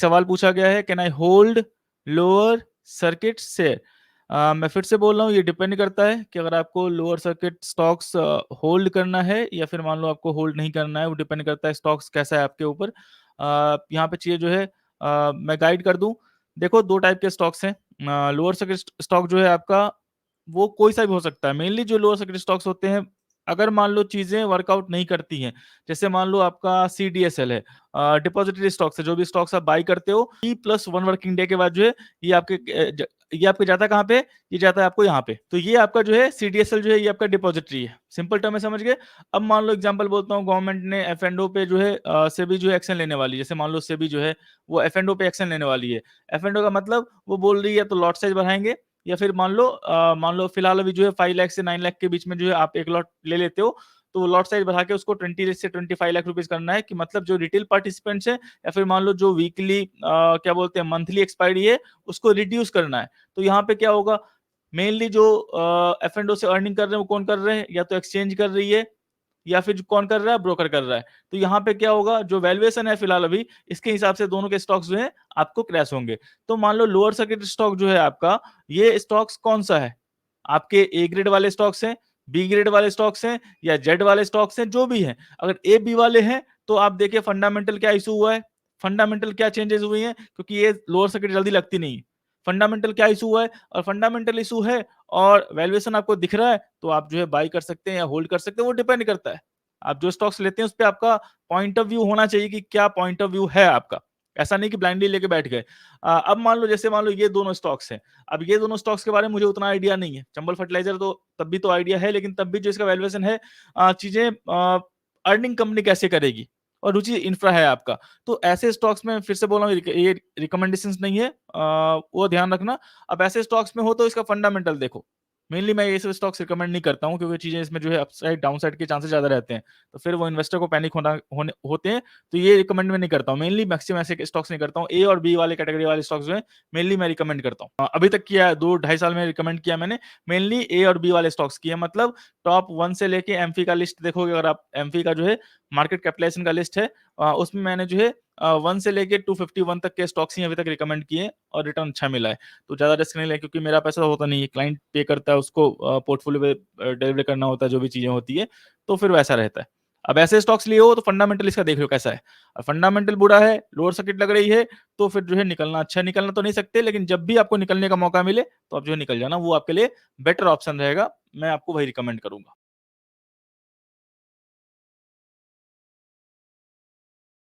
सवाल पूछा गया है, can I hold lower circuit share. मैं फिर से बोल रहा हूँ, ये डिपेंड करता है कि अगर आपको लोअर सर्किट स्टॉक्स होल्ड करना है या फिर मान लो आपको होल्ड नहीं करना है, वो डिपेंड करता है स्टॉक्स कैसा है आपके ऊपर। यहाँ पे चीज़ें जो है मैं गाइड कर दूं। देखो, दो टाइप के स्टॉक्स हैं। लोअर सर्किट स्टॉक जो है आपका, वो कोई सा भी हो सकता है। मेनली जो लोअर सर्किट स्टॉक्स होते हैं, अगर मान लो चीजें वर्कआउट नहीं करती हैं, जैसे मान लो आपका CDSL है, डिपॉजिटरी स्टॉक्स है, जो भी स्टॉक्स आप बाई करते हो T+1 वर्किंग डे के बाद जो है ये आपके ये आपके जाता है कहाँ पे, ये जाता है आपको यहाँ पे। तो ये आपका जो है CDSL जो है ये आपका डिपॉजिटरी है, सिंपल टर्म में समझ गए। अब मान लो एग्जांपल बोलता हूँ, गवर्नमेंट ने F&O पे जो है सेबी जो है एक्शन लेने वाली है। जैसे मान लो सेबी जो है वो F&O पे एक्शन लेने वाली है। F&O का मतलब वो बोल रही है तो लॉट साइज बढ़ाएंगे, या फिर मान लो फिलहाल अभी जो है 5 लाख से 9 लाख के बीच में जो है आप एक लॉट ले लेते हो, तो लॉट साइज बढ़ा के उसको 20 से 25 लाख रुपीज करना है। कि मतलब जो रिटेल पार्टिसिपेंट्स है, या फिर मान लो जो वीकली क्या बोलते हैं मंथली एक्सपायरी है, उसको रिड्यूस करना है। तो यहाँ पे क्या होगा, मेनली जो F&O से अर्निंग कर रहे हैं वो कौन कर रहे हैं, या तो एक्सचेंज कर रही है या फिर कौन कर रहा है, ब्रोकर कर रहा है। तो यहाँ पे क्या होगा, जो वैल्यूएशन है फिलहाल अभी, इसके हिसाब से दोनों के स्टॉक्स जो है आपको क्रैश होंगे। तो मान लो लोअर सर्किट स्टॉक जो है आपका, ये स्टॉक्स कौन सा है, आपके ए ग्रेड वाले स्टॉक्स हैं, बी ग्रेड वाले स्टॉक्स हैं, या जेड वाले स्टॉक्स हैं, जो भी हैं। अगर ए बी वाले हैं तो आप देखिए फंडामेंटल क्या इशू हुआ है, फंडामेंटल क्या चेंजेस हुई हैं, क्योंकि ये लोअर सर्किट जल्दी लगती नहीं। फंडामेंटल क्या इशू हुआ है, और फंडामेंटल इशू है और वैल्यूएशन आपको दिख रहा है, तो आप जो है बाई कर सकते हैं या होल्ड कर सकते हैं, वो डिपेंड करता है। आप जो स्टॉक्स लेते हैं उस पर आपका पॉइंट ऑफ व्यू होना चाहिए कि क्या पॉइंट ऑफ व्यू है आपका। ऐसा नहीं कि ब्लाइंडली लेके बैठ गए। अब मान लो, जैसे मान लो ये दोनों स्टॉक्स हैं। अब ये दोनों स्टॉक्स के बारे में मुझे उतना आइडिया नहीं है। चंबल फर्टिलाइजर तो तब भी तो आइडिया है, लेकिन तब भी जो इसका वैल्यूएशन है, चीजें अर्निंग कंपनी कैसे करेगी, और रुचि इंफ्रा है आपका। तो ऐसे स्टॉक्स में फिर से बोल रहा हूँ, ये रिकमेंडेशंस नहीं है, वो ध्यान रखना। अब ऐसे स्टॉक्स में हो तो इसका फंडामेंटल देखो। मेनली मैं ये सब स्टॉक्स रिकमेंड नहीं करता हूँ, क्योंकि चीजें इसमें जो है अपसाइड डाउनसाइड के चांसेस ज्यादा रहते हैं, तो फिर वो इन्वेस्टर को पैनिक होते हैं। तो ये रिकमेंड मैं नहीं करता हूँ। मेनली मैक्सिमम ऐसे स्टॉक्स नहीं करता हूँ। ए और बी वाले कैटेगरी वाले स्टॉक्स जो है मेनली मैं रिकमेंड करता हूँ। अभी तक किया है, 2-2.5 साल में रिकमेंड किया मैंने। मेनली ए और बी वाले स्टॉक्स किए, मतलब टॉप 1 से लेके एमफी का लिस्ट देखोगे, अगर आप एमफी का जो है मार्केट कैपिटलाइजेशन का लिस्ट है, उसमें मैंने जो है 1 से लेके 251 तक के स्टॉक्स ही अभी तक रिकमेंड किए और रिटर्न अच्छा मिला है। तो ज्यादा रिस्क नहीं लिया, क्योंकि मेरा पैसा होता नहीं है, क्लाइंट पे करता है, उसको पोर्टफोलियो पे डिलीवर करना होता है, जो भी चीजें होती है, तो फिर वैसा रहता है। अब ऐसे स्टॉक्स लिए हो तो फंडामेंटल इसका देख लो कैसा है। और फंडामेंटल बुरा है, लोअर सर्किट लग रही है, तो फिर जो है निकलना, अच्छा निकलना तो नहीं सकते, लेकिन जब भी आपको निकलने का मौका मिले तो आप जो है निकल जाना, वो आपके लिए बेटर ऑप्शन रहेगा। मैं आपको वही रिकमेंड करूंगा।